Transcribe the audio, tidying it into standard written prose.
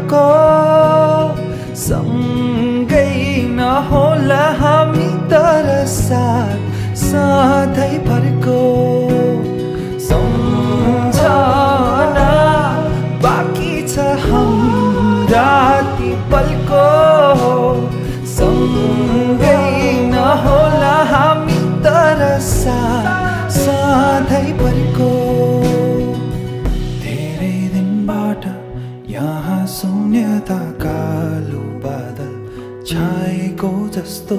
पलको सँगै नहोला हामी तर साथ सधैँभरको सम्झना बाँकी छ हाम्रा ती पलको सँगै नहोला हामी तर साथ सधैँभरको धेरै दिनबाट यहाँ शून्यता कालो बादल छाएको जस्तो